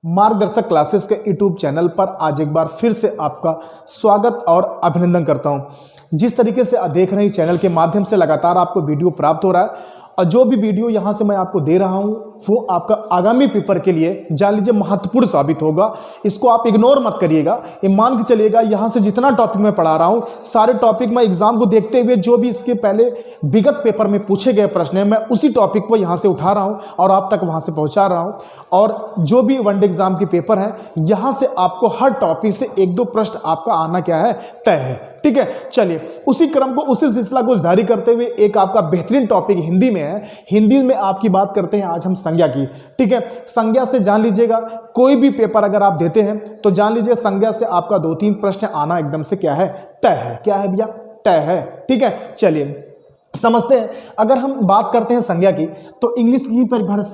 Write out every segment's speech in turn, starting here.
मार्गदर्शक क्लासेस के YouTube channel पर आज एक बार फिर से आपका स्वागत और अभिनंदन करता हूं। जिस तरीके से देख रहे हैं चैनल के माध्यम से लगातार आपको वीडियो प्राप्त हो रहा है और जो भी वीडियो यहां से मैं आपको दे रहा हूं वो आपका आगामी पेपर के लिए जान लीजिए महत्वपूर्ण साबित होगा। इसको आप इग्नोर मत करिएगा, ये मान के चलिएगा यहां से जितना टॉपिक मैं पढ़ा रहा हूं सारे टॉपिक मैं एग्जाम को देखते हुए जो भी इसके पहले विगत पेपर में पूछे गए प्रश्न है मैं उसी टॉपिक को यहां से उठा रहा हूं और आप तक वहां से पहुंचा रहा हूं। और जो भी वनडे एग्जाम के पेपर है यहां से आपको हर टॉपिक से एक दो प्रश्न आपका आना क्या है तय है। ठीक है, चलिए उसी क्रम को उसी सिलसिला को जारी करते हुए एक आपका बेहतरीन टॉपिक हिंदी में है। हिंदी में आपकी बात करते हैं आज हम संज्ञा की। ठीक है, संज्ञा से जान लीजिएगा कोई भी पेपर अगर आप देते हैं तो जान लीजिए संज्ञा से आपका 2-3 प्रश्न आना एकदम से क्या है तय है। क्या है भैया? तय है। ठीक है, चलिए समझते हैं। अगर हम बात करते हैं संज्ञा की तो इंग्लिश की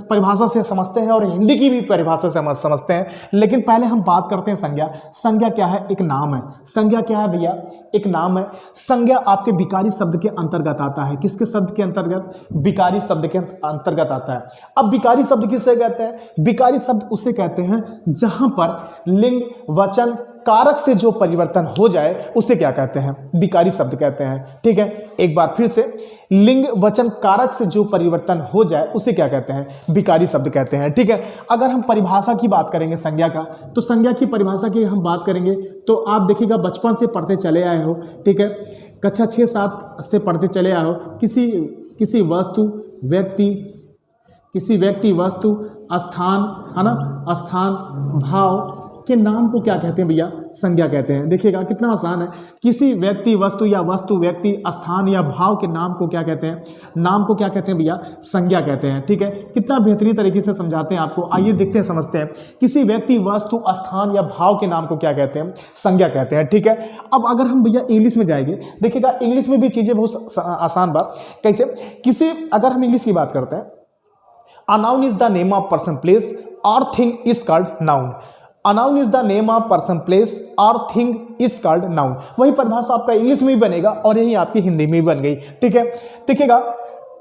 परिभाषा से समझते हैं और हिंदी की भी परिभाषा से समझते हैं, लेकिन पहले हम बात करते हैं संज्ञा। संज्ञा क्या है? एक नाम है। संज्ञा क्या है भैया? एक नाम है। संज्ञा आपके विकारी शब्द के अंतर्गत आता है। किसके शब्द के अंतर्गत? विकारी शब्द के अंतर्गत आता है। अब विकारी शब्द किसे कहते हैं? विकारी शब्द उसे कहते हैं जहां पर लिंग वचन कारक से जो परिवर्तन हो जाए उसे क्या कहते हैं? विकारी शब्द कहते हैं। ठीक है, एक बार फिर से, लिंग वचन कारक से जो परिवर्तन हो जाए उसे क्या कहते हैं? विकारी शब्द कहते हैं। ठीक है, अगर हम परिभाषा की बात करेंगे संज्ञा का तो संज्ञा की परिभाषा की हम बात करेंगे तो आप देखिएगा बचपन से पढ़ते चले आए हो। ठीक है, कक्षा 6-7 से पढ़ते चले आए हो। किसी व्यक्ति वस्तु स्थान है ना, स्थान भाव के नाम को क्या कहते हैं भैया? संज्ञा कहते हैं। देखिएगा कितना आसान है। किसी व्यक्ति वस्तु या वस्तु व्यक्ति स्थान या भाव के नाम को क्या कहते हैं? नाम को क्या कहते हैं भैया? संज्ञा कहते हैं। ठीक है, कितना बेहतरीन तरीके से समझाते हैं आपको। आइए देखते हैं, समझते हैं। किसी व्यक्ति वस्तु स्थान या भाव के नाम को क्या कहते हैं? संज्ञा कहते हैं। ठीक है, अब अगर हम भैया इंग्लिश में जाएंगे, देखिएगा इंग्लिश में भी चीजें बहुत आसान बात। कैसे? अगर हम इंग्लिश की बात करते हैं, a noun is the name of person, place or thing is called noun. A noun is the name of person, place or thing is called noun. वही परिभाषा आपका इंग्लिश में भी बनेगा और यही आपकी हिंदी में भी बन गई। ठीक है, देखिएगा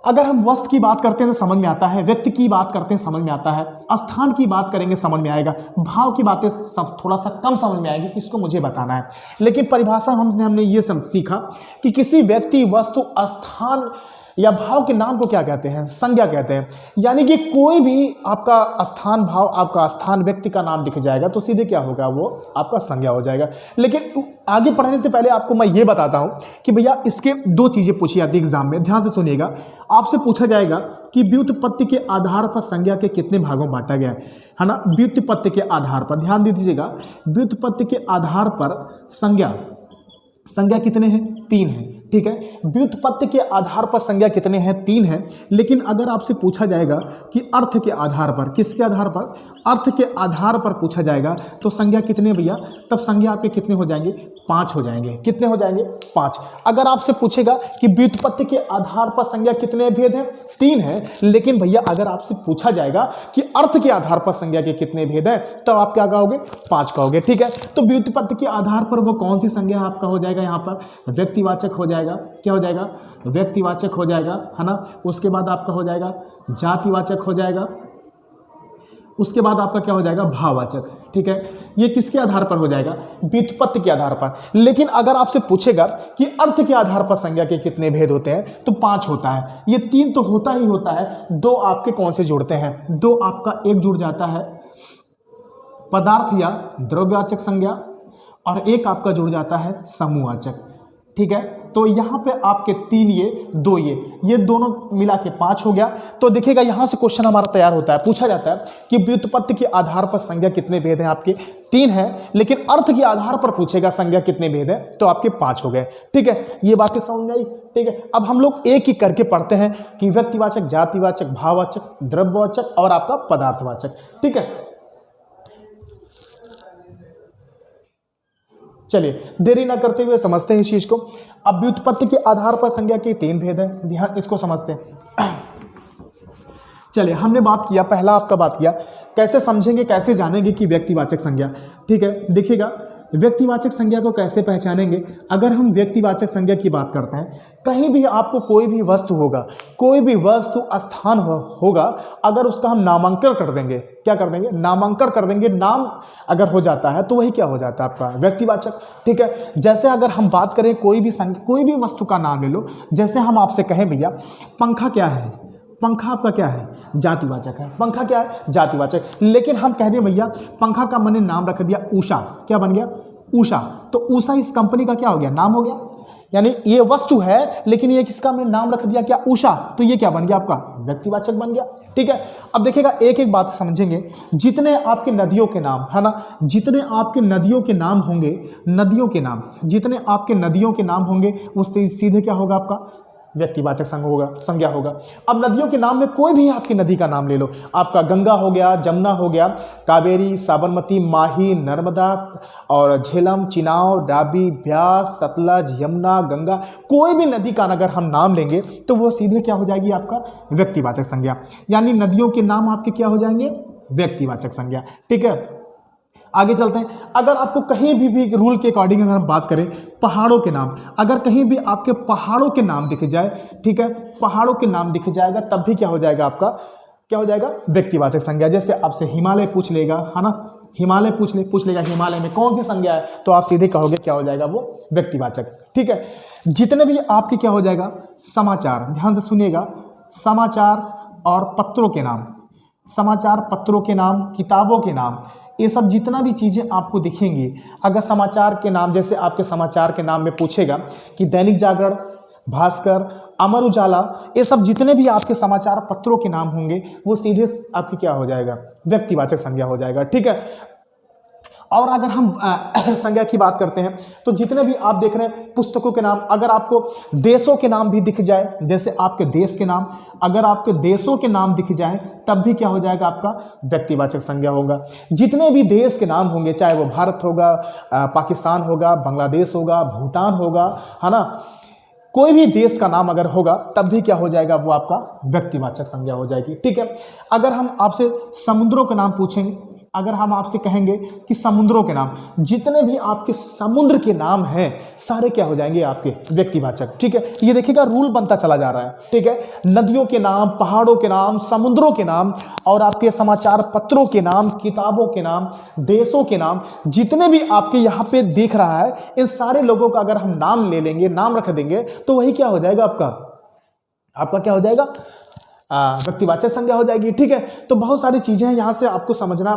अगर हम वस्तु की बात करते हैं तो समझ में आता है, व्यक्ति की बात करते हैं समझ में आता है, स्थान की बात करेंगे समझ में आएगा, भाव की बातें सब थोड़ा सा कम समझ में आएगी, इसको मुझे बताना है। लेकिन परिभाषा हमने ये सीखा कि किसी व्यक्ति वस्तु स्थान या भाव के नाम को क्या कहते हैं? संज्ञा कहते हैं। यानी कि कोई भी आपका स्थान भाव, आपका स्थान व्यक्ति का नाम दिख जाएगा तो सीधे क्या होगा? वो आपका संज्ञा हो जाएगा। लेकिन आगे पढ़ने से पहले आपको मैं ये बताता हूं कि भैया इसके 2 चीजें पूछी जाती है एग्जाम में, ध्यान से सुनिएगा। आपसे पूछा जाएगा कि व्युत्पत्ति के आधार पर संज्ञा के कितने भागों बांटा गया है ना? व्युत्पत्ति के आधार पर ध्यान दीजिएगा। व्युत्पत्ति के आधार पर संज्ञा कितने हैं? 3 हैं। ठीक है, व्युत्पत्ति के आधार पर संज्ञा कितने हैं? 3 हैं। लेकिन अगर आपसे पूछा जाएगा कि अर्थ के आधार पर, किसके आधार पर? अर्थ के आधार पर पूछा जाएगा तो संज्ञा कितने भैया? तब संज्ञा आपके कितने हो जाएंगे? 5 हो जाएंगे। कितने हो जाएंगे? 5। अगर आपसे पूछेगा कि व्युत्पत्ति के आधार पर संज्ञा कितने भेद हैं? 3 हैं। लेकिन भैया अगर आपसे पूछा जाएगा कि अर्थ के आधार पर संज्ञा के कितने भेद हैं तो आप क्या कहोगे? 5 कहोगे। ठीक है, तो व्युत्पत्ति के आधार पर वो कौन सी संज्ञा आपका हो जाएगा? यहाँ पर व्यक्तिवाचक हो जाएगा। क्या हो जाएगा? व्यक्तिवाचक हो जाएगा, है ना। उसके बाद आपका हो जाएगा जातिवाचक हो जाएगा। उसके बाद आपका क्या हो जाएगा? भाववाचक। ठीक है, ये किसके आधार पर हो जाएगा? व्युत्पत्ति के आधार पर। लेकिन अगर आपसे पूछेगा कि अर्थ के आधार पर संज्ञा के कितने भेद होते हैं तो 5 होता है। ये 3 तो होता ही होता है, 2 आपके कौन से जुड़ते हैं? 2 आपका एक जुड़ जाता है पदार्थ या द्रव्यवाचक संज्ञा और एक आपका जुड़ जाता है समूहवाचक। ठीक है, तो यहाँ पे आपके 3 ये दोनों मिला के 5 हो गया। तो देखिएगा यहाँ से क्वेश्चन हमारा तैयार होता है, पूछा जाता है कि व्युत्पत्ति के आधार पर संज्ञा कितने भेद हैं? आपके 3 हैं। लेकिन अर्थ के आधार पर पूछेगा संज्ञा कितने भेद हैं तो आपके 5 हो गए। ठीक है, ये बातें समझ में आई। ठीक है, अब हम लोग एक ही करके पढ़ते हैं कि व्यक्तिवाचक, जातिवाचक, भाववाचक, द्रव्यवाचक और आपका पदार्थवाचक। ठीक है, चलिए देरी ना करते हुए समझते हैं इस चीज को। अब व्युत्पत्ति के आधार पर संज्ञा के 3 भेद हैं, ध्यान इसको समझते हैं। चलिए हमने बात किया, पहला आपका बात किया कैसे समझेंगे, कैसे जानेंगे कि व्यक्तिवाचक संज्ञा। ठीक है, देखिएगा व्यक्तिवाचक संज्ञा को कैसे पहचानेंगे? अगर हम व्यक्तिवाचक संज्ञा की बात करते हैं, कहीं भी आपको कोई भी वस्तु होगा, कोई भी वस्तु स्थान होगा, अगर उसका हम नामांकन कर देंगे, क्या कर देंगे? नामांकन कर देंगे, नाम अगर हो जाता है तो वही क्या हो जाता है? आपका व्यक्तिवाचक। ठीक है, जैसे अगर हम बात करें कोई भी वस्तु का नाम ले लो, जैसे हम आपसे कहें भैया पंखा क्या है, पंखा आपका क्या है? जातिवाचक है। पंखा क्या है? जातिवाचक। लेकिन हम कह दें भैया पंखा का मैंने नाम रख दिया उषा, क्या बन गया? उषा। तो उषा इस कंपनी का क्या हो गया? नाम हो गया। यानी ये वस्तु है लेकिन ये किसका मैंने नाम रख दिया? क्या? उषा। तो ये क्या बन गया? आपका व्यक्तिवाचक बन गया। ठीक है, अब देखिएगा एक एक बात समझेंगे। जितने आपके नदियों के नाम है ना, जितने आपके नदियों के नाम होंगे, नदियों के नाम, जितने आपके नदियों के नाम होंगे वो सीधे क्या होगा? आपका व्यक्तिवाचक संज्ञा होगा। अब नदियों के नाम में कोई भी आपकी नदी का नाम ले लो, आपका गंगा हो गया, जमुना हो गया, कावेरी, साबरमती, माही, नर्मदा और झेलम, चिनाव, राबी, ब्यास, सतलज, यमुना, गंगा, कोई भी नदी का अगर हम नाम लेंगे तो वो सीधे क्या हो जाएगी? आपका व्यक्तिवाचक संज्ञा। यानी नदियों के नाम आपके क्या हो जाएंगे? व्यक्तिवाचक संज्ञा। ठीक है, आगे चलते हैं। अगर आपको कहीं भी रूल के अकॉर्डिंग अगर हम बात करें, पहाड़ों के नाम, अगर कहीं भी आपके पहाड़ों के नाम दिख जाए, ठीक है, पहाड़ों के नाम दिख जाएगा, तब भी क्या हो जाएगा? आपका क्या हो जाएगा? व्यक्तिवाचक संज्ञा। जैसे आपसे हिमालय पूछ लेगा, है ना, हिमालय पूछ लेगा हिमालय में कौन सी संज्ञा है, तो आप सीधे कहोगे क्या हो जाएगा? वो व्यक्तिवाचक। ठीक है, जितने भी आपके क्या हो जाएगा? समाचार, ध्यान से सुनिएगा, समाचार और पत्रों के नाम, समाचार पत्रों के नाम, किताबों के नाम, ये सब जितना भी चीज़ें आपको दिखेंगी, अगर समाचार के नाम, जैसे आपके समाचार के नाम में पूछेगा कि दैनिक जागरण, भास्कर, अमर उजाला, ये सब जितने भी आपके समाचार पत्रों के नाम होंगे वो सीधे आपकी क्या हो जाएगा? व्यक्तिवाचक संज्ञा हो जाएगा। ठीक है, और अगर हम संज्ञा की बात करते हैं तो जितने भी आप देख रहे हैं पुस्तकों के नाम, अगर आपको देशों के नाम भी दिख जाए, जैसे आपके देश के नाम, अगर आपके देशों के नाम दिख जाए तब भी क्या हो जाएगा? आपका व्यक्तिवाचक संज्ञा होगा। जितने भी देश के नाम होंगे, चाहे वो भारत होगा, पाकिस्तान होगा, बांग्लादेश होगा, भूटान होगा, है ना, कोई भी देश का नाम अगर होगा तब भी क्या हो जाएगा? वो आपका व्यक्तिवाचक संज्ञा हो जाएगी। ठीक है, अगर हम आपसे समुद्रों के नाम पूछेंगे, अगर हम आपसे कहेंगे कि समुद्रों के नाम, जितने भी आपके समुद्र के नाम हैं सारे क्या हो जाएंगे? आपके व्यक्तिवाचक। ठीक है, ये देखिएगा रूल बनता चला जा रहा है। ठीक है, नदियों के नाम, पहाड़ों के नाम, समुद्रों के नाम और आपके समाचार पत्रों के नाम, किताबों के नाम, देशों के नाम, जितने भी आपके यहाँ पे दिख रहा है, इन सारे लोगों का अगर हम नाम ले लेंगे, नाम रख देंगे, तो वही क्या हो जाएगा? आपका क्या हो जाएगा? व्यक्तिवाचक संज्ञा हो जाएगी। ठीक है, तो बहुत सारी चीजें हैं यहाँ से आपको समझना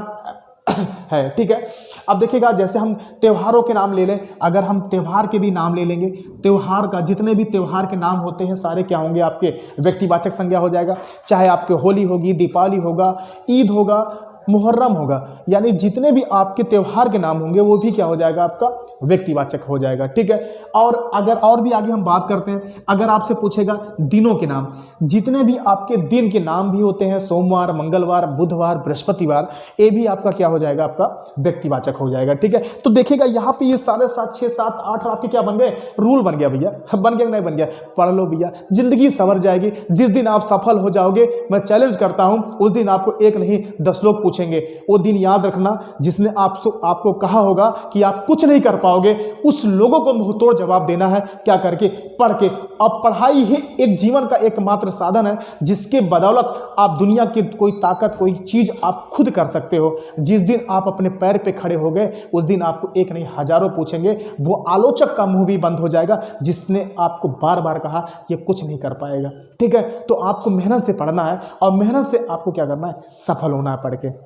है। ठीक है, अब देखिएगा जैसे हम त्योहारों के नाम ले लें, अगर हम त्योहार के भी नाम ले लेंगे, त्योहार का जितने भी त्योहार के नाम होते हैं सारे क्या होंगे? आपके व्यक्तिवाचक संज्ञा हो जाएगा। चाहे आपके होली होगी, दीपावली होगा, ईद होगा, मुहर्रम होगा, यानी जितने भी आपके त्योहार के नाम होंगे वो भी क्या हो जाएगा? आपका व्यक्तिवाचक हो जाएगा। ठीक है, और अगर और भी आगे हम बात करते हैं, अगर आपसे पूछेगा दिनों के नाम, जितने भी आपके दिन के नाम भी होते हैं, सोमवार, मंगलवार, बुधवार, बृहस्पतिवार, ये भी आपका क्या हो जाएगा? आपका व्यक्तिवाचक हो जाएगा। ठीक है, तो देखिएगा यहाँ पे ये 7.5, 6, 7, 8 आपके क्या बन गए? रूल बन गया भैया। बन गया नहीं बन गया? पढ़ लो भैया, जिंदगी संवर जाएगी। जिस दिन आप सफल हो जाओगे, मैं चैलेंज करता हूं, उस दिन आपको एक नहीं 10 लोग पूछेंगे। वो दिन याद रखना जिसने आपको कहा होगा कि आप कुछ नहीं कर पाओगे, उस लोगों को मुंहतोड़ जवाब देना है। क्या करके? पढ़ के। अब पढ़ाई ही एक जीवन का एकमात्र साधन है जिसके बदौलत आप दुनिया की कोई ताकत, कोई चीज आप खुद कर सकते हो। जिस दिन आप अपने पैर पे खड़े हो गए उस दिन आपको एक नहीं हजारों पूछेंगे। वो आलोचक का मुंह भी बंद हो जाएगा जिसने आपको बार बार कहा ये कुछ नहीं कर पाएगा। ठीक है, तो आपको मेहनत से पढ़ना है और मेहनत से आपको क्या करना है? सफल होना है पढ़ के।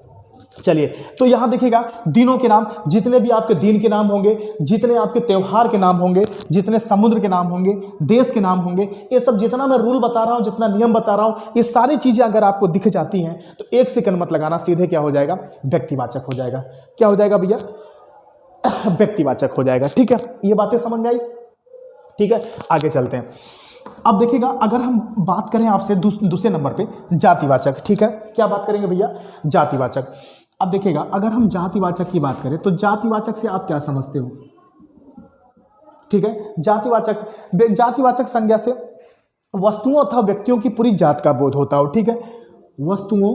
चलिए, तो यहां देखिएगा दिनों के नाम, जितने भी आपके दिन के नाम होंगे, जितने आपके त्योहार के नाम होंगे, जितने समुद्र के नाम होंगे, देश के नाम होंगे, ये सब जितना मैं रूल बता रहा हूं, जितना नियम बता रहा हूं, ये सारी चीजें अगर आपको दिख जाती हैं तो 1 सेकंड मत लगाना, सीधे क्या हो जाएगा? व्यक्तिवाचक हो जाएगा। क्या हो जाएगा भैया? व्यक्तिवाचक हो जाएगा। ठीक है, ये बातें समझ में आई? ठीक है, आगे चलते हैं। अब देखिएगा अगर हम बात करें आपसे दूसरे नंबर पे जातिवाचक। ठीक है, क्या बात करेंगे भैया? जातिवाचक। अब देखिएगा अगर हम जातिवाचक की बात करें तो जातिवाचक से आप क्या समझते हो? ठीक है, जातिवाचक संज्ञा से वस्तुओं अथवा व्यक्तियों की पूरी जात का बोध होता हो। ठीक है, वस्तुओं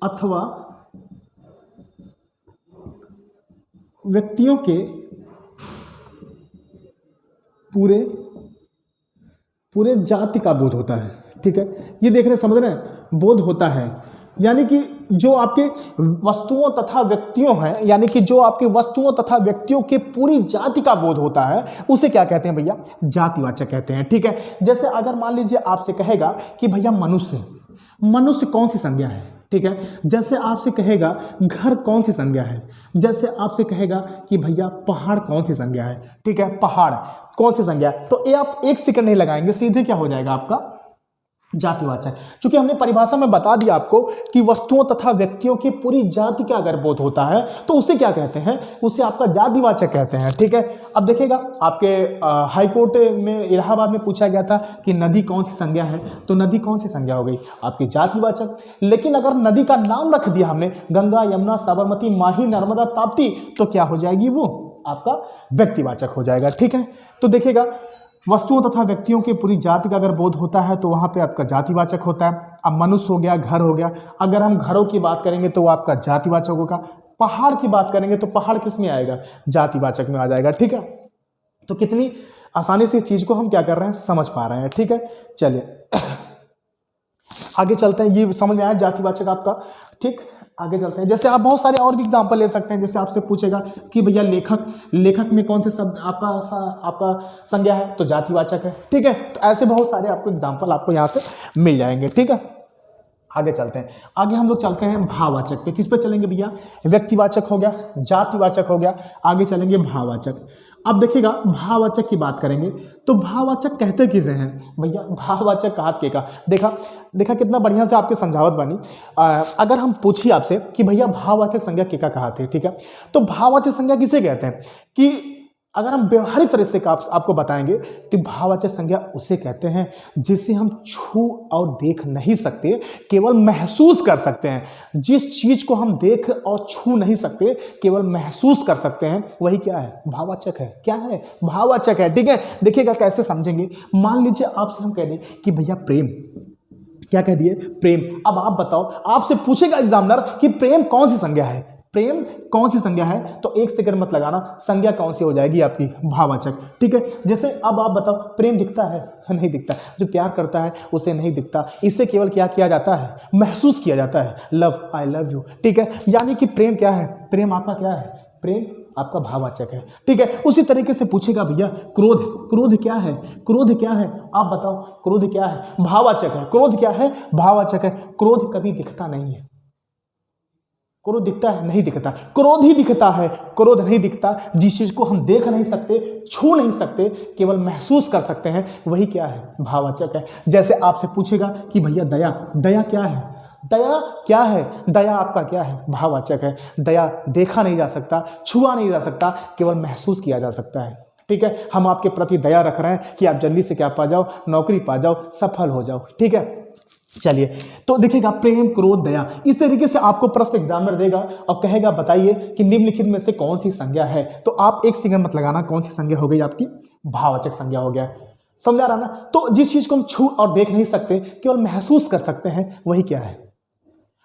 अथवा व्यक्तियों के पूरे पूरे जाति का बोध होता है। ठीक है, ये देख रहे समझ रहे हैं, बोध होता है यानी कि जो आपके वस्तुओं तथा व्यक्तियों हैं, यानी कि जो आपके वस्तुओं तथा व्यक्तियों के पूरी जाति का बोध होता है, उसे क्या कहते हैं भैया? जातिवाचक कहते हैं। ठीक है, जैसे अगर मान लीजिए आपसे कहेगा कि भैया मनुष्य, मनुष्य कौन सी संज्ञा है? ठीक है, जैसे आपसे कहेगा घर कौन सी संज्ञा है, जैसे आपसे कहेगा कि भैया पहाड़ कौन सी संज्ञा है। ठीक है, पहाड़ कौन सी संज्ञा है, तो ये आप एक सेकंड नहीं लगाएंगे, सीधे क्या हो जाएगा आपका? जातिवाचक। चूंकि हमने परिभाषा में बता दिया आपको कि वस्तुओं तथा व्यक्तियों की पूरी जाति का अगर बोध होता है तो उसे क्या कहते हैं? उसे आपका जातिवाचक कहते हैं। ठीक है, अब देखिएगा आपके हाईकोर्ट में इलाहाबाद में पूछा गया था कि नदी कौन सी संज्ञा है, तो नदी कौन सी संज्ञा हो गई? आपकी जातिवाचक। लेकिन अगर नदी का नाम रख दिया हमने, गंगा, यमुना, साबरमती, माही, नर्मदा, ताप्ती, तो क्या हो जाएगी? वो आपका व्यक्तिवाचक हो जाएगा। ठीक है, तो देखिएगा वस्तुओं तथा व्यक्तियों की पूरी जाति का अगर बोध होता है तो वहाँ पे आपका जातिवाचक होता है। अब मनुष्य हो गया, घर हो गया, अगर हम घरों की बात करेंगे तो वो आपका जातिवाचक होगा। पहाड़ की बात करेंगे तो पहाड़ किस में आएगा? जातिवाचक में आ जाएगा। ठीक है, तो कितनी आसानी से इस चीज़ को हम क्या कर रहे हैं? समझ पा रहे हैं। ठीक है, चलिए आगे चलते हैं। ये समझ में आया जातिवाचक आपका। ठीक, आगे चलते हैं। जैसे आप बहुत सारे और भी एग्जाम्पल ले सकते हैं। जैसे आपसे पूछेगा कि भैया लेखक, लेखक में कौन से शब्द आपका संज्ञा है, तो जातिवाचक है। ठीक है, तो ऐसे बहुत सारे आपको एग्जाम्पल आपको यहाँ से मिल जाएंगे। ठीक है, आगे चलते हैं। आगे हम लोग चलते हैं भाववाचक पे। किस पे चलेंगे भैया? व्यक्तिवाचक हो गया, जातिवाचक हो गया, आगे चलेंगे भाववाचक। अब देखिएगा भाववाचक की बात करेंगे तो भाववाचक कहते किसे हैं भैया? भाववाचक कहा के का देखा कितना बढ़िया से आपके समझावत बानी। अगर हम पूछिए आपसे कि भैया भाववाचक संज्ञा के का कहते हैं, ठीक है, तो भाववाचक संज्ञा किसे कहते हैं? कि अगर हम व्यवहारिक तरह से आपको बताएंगे तो भाववाचक संज्ञा उसे कहते हैं जिसे हम छू और देख नहीं सकते, केवल महसूस कर सकते हैं। जिस चीज को हम देख और छू नहीं सकते, केवल महसूस कर सकते हैं, वही क्या है? भाववाचक है। क्या है? भाववाचक है। ठीक है, देखिएगा कैसे समझेंगे। मान लीजिए आपसे हम कह दें कि भैया प्रेम, क्या कह दिए? प्रेम। अब आप बताओ, आपसे पूछेगा एग्जामिनर कि प्रेम कौन सी संज्ञा है, प्रेम कौन सी संज्ञा है, तो एक सेकंड मत लगाना, संज्ञा कौन सी हो जाएगी? आपकी भाववाचक। ठीक है, जैसे अब आप बताओ प्रेम दिखता है? नहीं दिखता। जो प्यार करता है उसे नहीं दिखता, इससे केवल क्या किया जाता है? महसूस किया जाता है। Love, I love you. ठीक है, यानी कि प्रेम क्या है? प्रेम आपका क्या है? प्रेम आपका भाववाचक है। ठीक है, उसी तरीके से पूछेगा भैया क्रोध, क्रोध क्या है? क्रोध क्या है? आप बताओ, क्रोध क्या है? भाववाचक है। क्रोध क्या है? भाववाचक है। क्रोध कभी दिखता नहीं है। क्रोध दिखता है? नहीं दिखता। क्रोध ही दिखता है, क्रोध नहीं दिखता। जिस चीज को हम देख नहीं सकते, छू नहीं सकते, केवल महसूस कर सकते हैं, वही क्या है? भाववाचक है। जैसे आपसे पूछेगा कि भैया दया, दया क्या है? दया क्या है? दया आपका क्या है? भाववाचक है। दया देखा नहीं जा सकता, छुआ नहीं जा सकता, केवल महसूस किया जा सकता है। ठीक है, हम आपके प्रति दया रख रहे हैं कि आप जल्दी से क्या पा जाओ? नौकरी पा जाओ, सफल हो जाओ। ठीक है, चलिए, तो देखिएगा प्रेम, क्रोध, दया, इस तरीके से आपको प्रश्न एग्जामिनर देगा और कहेगा बताइए कि निम्नलिखित में से कौन सी संज्ञा है, तो आप एक सेकंड मत लगाना, कौन सी संज्ञा हो गई? आपकी भाववाचक संज्ञा हो गया। समझा रहा ना? तो जिस चीज को हम छू और देख नहीं सकते, केवल महसूस कर सकते हैं, वही क्या है?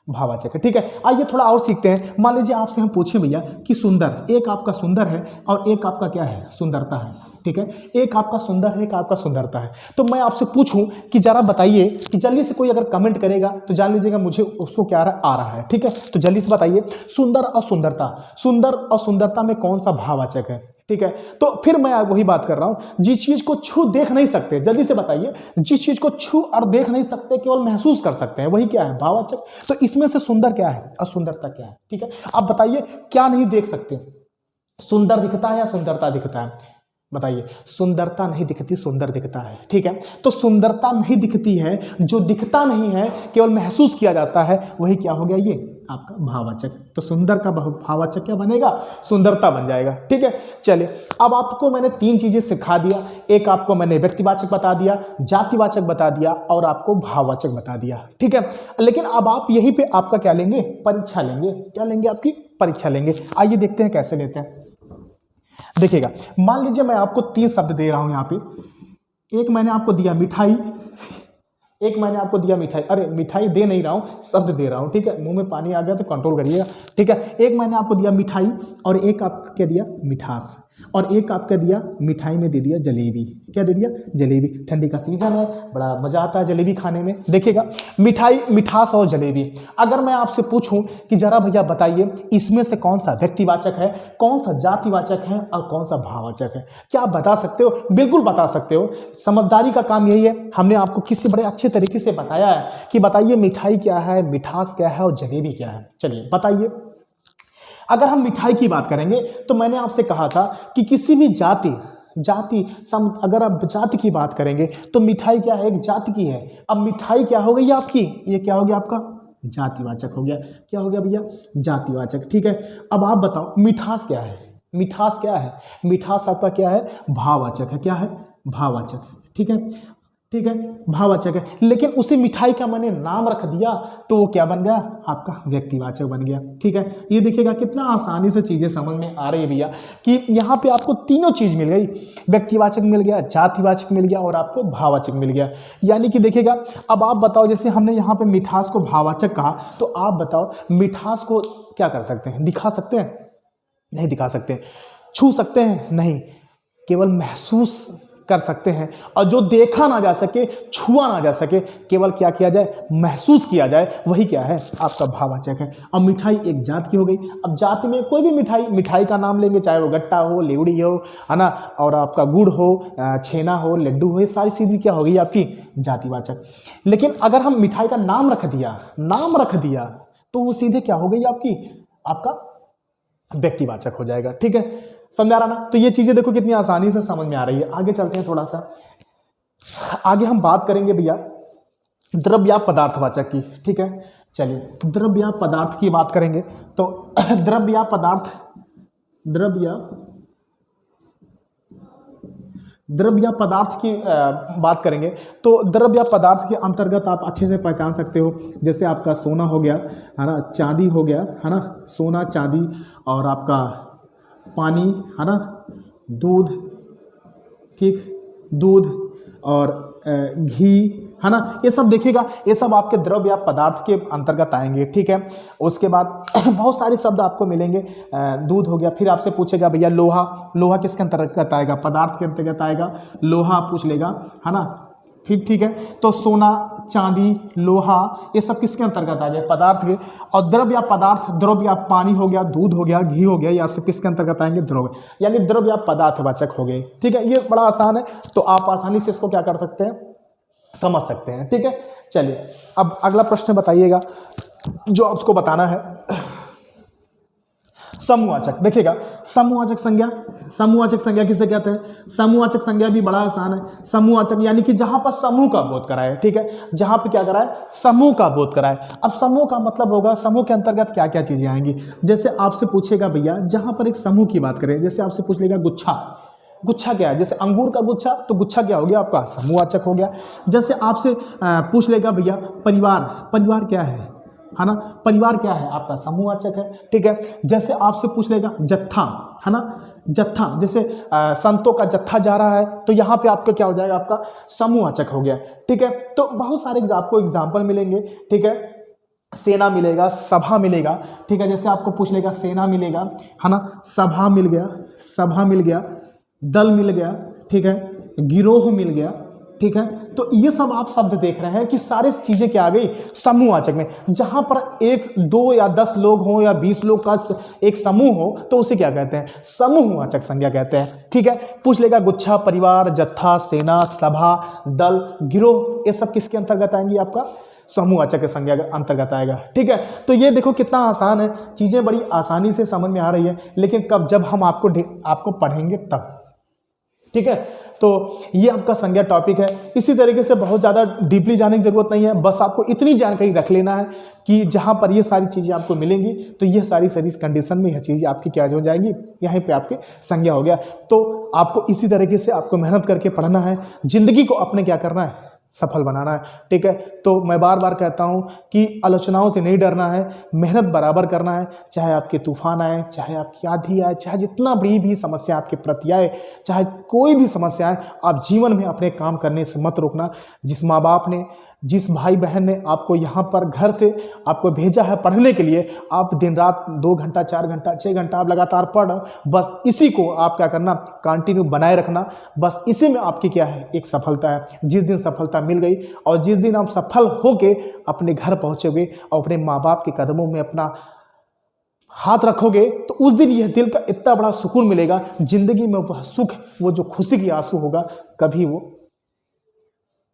भाववाचक है। ठीक है, आइए थोड़ा और सीखते हैं। मान लीजिए आपसे हम पूछें भैया कि सुंदर, एक आपका सुंदर है और एक आपका क्या है? सुंदरता है। ठीक है, एक आपका सुंदर है, एक आपका सुंदरता है। तो मैं आपसे पूछूं कि जरा बताइए कि जल्दी से कोई अगर कमेंट करेगा तो जान लीजिएगा मुझे उसको क्या आ रहा है। ठीक है, तो जल्दी से बताइए सुंदर और सुंदरता, सुंदर और सुंदरता में कौन सा भाववाचक है? ठीक है, तो फिर मैं वही बात कर रहा हूं, जिस चीज को छू देख नहीं सकते, जल्दी से बताइए, जिस चीज को छू और देख नहीं सकते, केवल महसूस कर सकते हैं, वही क्या है? भाववाचक। तो इसमें से सुंदर क्या है और सुंदरता क्या है? ठीक है, अब बताइए क्या नहीं देख सकते? सुंदर दिखता है या सुंदरता दिखता है? बताइए। सुंदरता नहीं दिखती, सुंदर दिखता है। ठीक है, तो सुंदरता नहीं दिखती है, जो दिखता नहीं है, केवल महसूस किया जाता है, वही क्या हो गया? ये आपका भाववाचक। तो सुंदर का भाववाचक क्या बनेगा? सुंदरता बन जाएगा। ठीक है, चलिए, अब आपको मैंने तीन चीजें सिखा दिया। एक आपको मैंने व्यक्तिवाचक बता दिया, जातिवाचक बता दिया और आपको भाववाचक बता दिया। ठीक है, लेकिन अब आप यहीं पे आपका क्या लेंगे? परीक्षा लेंगे। क्या लेंगे? आपकी परीक्षा लेंगे। आइए देखते हैं कैसे लेते हैं। देखिएगा, मान लीजिए मैं आपको तीन शब्द दे रहा हूं यहां पे। एक मैंने आपको दिया मिठाई, एक मैंने आपको दिया मिठाई, अरे मिठाई दे नहीं रहा हूँ, शब्द दे रहा हूँ, ठीक है, मुंह में पानी आ गया तो कंट्रोल करिएगा, ठीक है। एक मैंने आपको दिया मिठाई और एक आपको क्या दिया, मिठास, और एक आपका दिया मिठाई में दे दिया जलेबी। क्या दे दिया, जलेबी। ठंडी का सीजन है, बड़ा मजा आता है जलेबी खाने में। देखिएगा मिठाई, मिठास और जलेबी। अगर मैं आपसे पूछूं कि जरा भैया बताइए इसमें से कौन सा व्यक्तिवाचक है, कौन सा जातिवाचक है और कौन सा भाववाचक है, क्या आप बता सकते हो? बिल्कुल बता सकते हो। समझदारी का काम यही है, हमने आपको किसी बड़े अच्छे तरीके से बताया है कि बताइए मिठाई क्या है, मिठास क्या है और जलेबी क्या है। चलिए बताइए। अगर हम मिठाई की बात करेंगे तो मैंने आपसे कहा था कि किसी भी जाति अगर आप जाति की बात करेंगे तो मिठाई क्या है, एक जाति की है। अब मिठाई क्या हो गई आपकी, ये क्या हो गया आपका, जातिवाचक हो गया। क्या हो गया भैया, जातिवाचक, ठीक है। अब आप बताओ मिठास क्या है, मिठास क्या है, मिठास आपका क्या है, भाववाचक है। क्या है, भाववाचक, ठीक है, ठीक है, भाववाचक है। लेकिन उसी मिठाई का मैंने नाम रख दिया तो वो क्या बन गया, आपका व्यक्तिवाचक बन गया, ठीक है। ये देखिएगा कितना आसानी से चीजें समझ में आ रही है भैया कि यहाँ पे आपको तीनों चीज मिल गई, व्यक्तिवाचक मिल गया, जातिवाचक मिल गया और आपको भाववाचक मिल गया। यानी कि देखिएगा अब आप बताओ, जैसे हमने यहाँ पे मिठास को भाववाचक कहा तो आप बताओ मिठास को क्या कर सकते हैं, दिखा सकते हैं? नहीं दिखा सकते। छू सकते हैं? नहीं, केवल महसूस कर सकते हैं। और जो देखा ना जा सके, छुआ ना जा सके, केवल क्या किया जाए, महसूस किया जाए, वही क्या है, आपका भाववाचक है। अब मिठाई एक जात की हो गई। अब जात में कोई भी मिठाई का नाम लेंगे, चाहे वो गट्टा हो, लेवड़ी हो, है ना, और आपका गुड़ हो, छेना हो, लड्डू हो, ये सारी चीज़ें क्या हो गई आपकी, जातिवाचक। लेकिन अगर हम मिठाई का नाम रख दिया तो वो सीधे क्या हो गई आपकी, आपका व्यक्तिवाचक हो जाएगा, ठीक है। समझ आ रहा ना? तो ये चीजें देखो कितनी आसानी से समझ में आ रही है। आगे चलते हैं, थोड़ा सा आगे हम बात करेंगे भैया द्रव्य या पदार्थवाचक की, ठीक है। चलिए द्रव्य या पदार्थ की बात करेंगे तो द्रव्य या पदार्थ की बात करेंगे तो द्रव्य या पदार्थ के अंतर्गत आप अच्छे से पहचान सकते हो। जैसे आपका सोना हो गया, है ना, चांदी हो गया, है ना, सोना चांदी, और आपका पानी, है ना, दूध, ठीक, दूध और घी, है ना, ये सब देखिएगा, ये सब आपके द्रव्य या पदार्थ के अंतर्गत आएंगे, ठीक है। उसके बाद बहुत सारे शब्द आपको मिलेंगे। दूध हो गया, फिर आपसे पूछेगा भैया लोहा किसके अंतर्गत आएगा, पदार्थ के अंतर्गत आएगा, लोहा पूछ लेगा, है ना, फिर ठीक है। तो सोना, चांदी, लोहा, ये सब किसके अंतर्गत आ गया, पदार्थ के। और द्रव्य या पदार्थ, द्रव्य या पानी हो गया, दूध हो गया, घी हो गया, ये सब किसके अंतर्गत आएंगे, द्रव्य, यानी द्रव्य या पदार्थवाचक हो गए, ठीक है। ये बड़ा आसान है, तो आप आसानी से इसको क्या कर सकते हैं, समझ सकते हैं, ठीक है। चलिए अब अगला प्रश्न बताइएगा जो आपको बताना है, समूहवाचक। देखिएगा समूहवाचक संज्ञा किसे कहते हैं? समूहवाचक संज्ञा भी बड़ा आसान है। समूहवाचक यानी कि जहां पर समूह का बोध कराए, ठीक है, जहां पे क्या कराए, समूह का बोध कराए। अब समूह का मतलब होगा, समूह के अंतर्गत क्या क्या चीजें आएंगी। जैसे आपसे पूछेगा भैया, जहां पर एक समूह की बात करें, जैसे आपसे पूछ लेगा गुच्छा क्या है, जैसे अंगूर का गुच्छा, तो गुच्छा क्या हो गया आपका, समूहवाचक हो गया। जैसे आपसे पूछ लेगा भैया परिवार क्या है ना, परिवार क्या है, आपका समूहवाचक है, ठीक है। जैसे आपसे पूछ लेगा जत्था, है ना, जत्था, जैसे संतों का जत्था जा रहा है, तो यहाँ पे आपका क्या हो जाएगा, आपका समूहवाचक हो गया, ठीक है। तो बहुत सारे आपको एग्जाम्पल मिलेंगे, ठीक है। सेना मिलेगा, सभा मिलेगा, ठीक है। जैसे आपको पूछ लेगा सेना मिलेगा, है ना, सभा मिल गया, दल मिल गया, ठीक है, गिरोह मिल गया, ठीक है। तो ये सब आप शब्द देख रहे हैं कि सारी चीजें क्या आ गई, समूहवाचक में। जहां पर 1, 2 या 10 लोग हों या 20 लोग का एक समूह हो तो उसे क्या कहते हैं, समूहवाचक संज्ञा कहते हैं, ठीक है। पूछ लेगा गुच्छा, परिवार, जत्था, सेना, सभा, दल, गिरोह, ये सब किसके अंतर्गत आएंगी, आपका समूहवाचक संज्ञा के अंतर्गत आएगा, ठीक है। तो ये देखो कितना आसान है, चीजें बड़ी आसानी से समझ में आ रही है, लेकिन कब, जब हम आपको पढ़ेंगे तब, ठीक है। तो ये आपका संज्ञा टॉपिक है। इसी तरीके से बहुत ज़्यादा डीपली जाने की जरूरत नहीं है, बस आपको इतनी जानकारी रख लेना है कि जहाँ पर ये सारी चीज़ें आपको मिलेंगी तो ये सारी कंडीशन में यह चीज़ें आपकी क्या हो जाएंगी, यहीं पे आपके संज्ञा हो गया। तो आपको इसी तरीके से आपको मेहनत करके पढ़ना है, जिंदगी को अपने क्या करना है, सफल बनाना है, ठीक है। तो मैं बार बार कहता हूं कि आलोचनाओं से नहीं डरना है, मेहनत बराबर करना है, चाहे आपके तूफान आए, चाहे आपकी आंधी आए, चाहे जितना बड़ी भी समस्या आपके प्रति आए, चाहे कोई भी समस्या आए, आप जीवन में अपने काम करने से मत रोकना। जिस माँ बाप ने जिस भाई बहन ने आपको यहाँ पर घर से आपको भेजा है पढ़ने के लिए, आप दिन रात 2 घंटा 4 घंटा 6 घंटा आप लगातार पढ़, बस इसी को आप क्या करना, कंटिन्यू बनाए रखना। बस इसी में आपकी क्या है, एक सफलता है। जिस दिन सफलता मिल गई और जिस दिन आप सफल होके अपने घर पहुँचोगे और अपने माँ बाप के कदमों में अपना हाथ रखोगे, तो उस दिन यह दिल का इतना बड़ा सुकून मिलेगा, जिंदगी में वह सुख, वो जो खुशी की आंसू होगा, कभी वो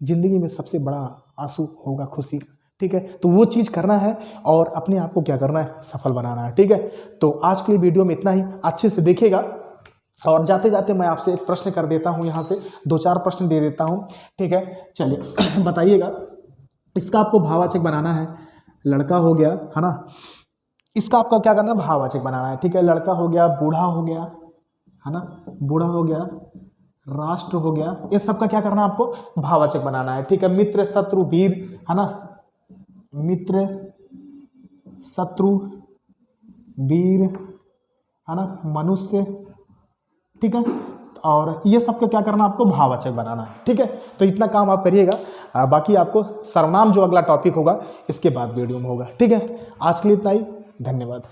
जिंदगी में सबसे बड़ा आंसू होगा खुशी का। ठीक है, तो वो चीज़ करना है और अपने आप को क्या करना है, सफल बनाना है। ठीक है, तो आज के लिए वीडियो में इतना ही, अच्छे से देखिएगा। और जाते जाते मैं आपसे एक प्रश्न कर देता हूँ, यहाँ से 2-4 प्रश्न दे देता हूँ। ठीक है, चलिए बताइएगा। इसका आपको भाववाचक बनाना है। लड़का हो गया, है ना, इसका आपका क्या करना है, भाववाचक बनाना है। ठीक है, लड़का हो गया, बूढ़ा हो गया, है ना, बूढ़ा हो गया, राष्ट्र हो गया, ये सब का क्या करना है, आपको भाववाचक बनाना है। ठीक है, मित्र शत्रु वीर, है ना, मित्र शत्रु वीर, है ना, मनुष्य। ठीक है, और ये सब का क्या करना, आपको भाववाचक बनाना है। ठीक है, तो इतना काम आप करिएगा। बाकी आपको सर्वनाम जो अगला टॉपिक होगा इसके बाद वीडियो में होगा। ठीक है, आज के लिए इतना ही, धन्यवाद।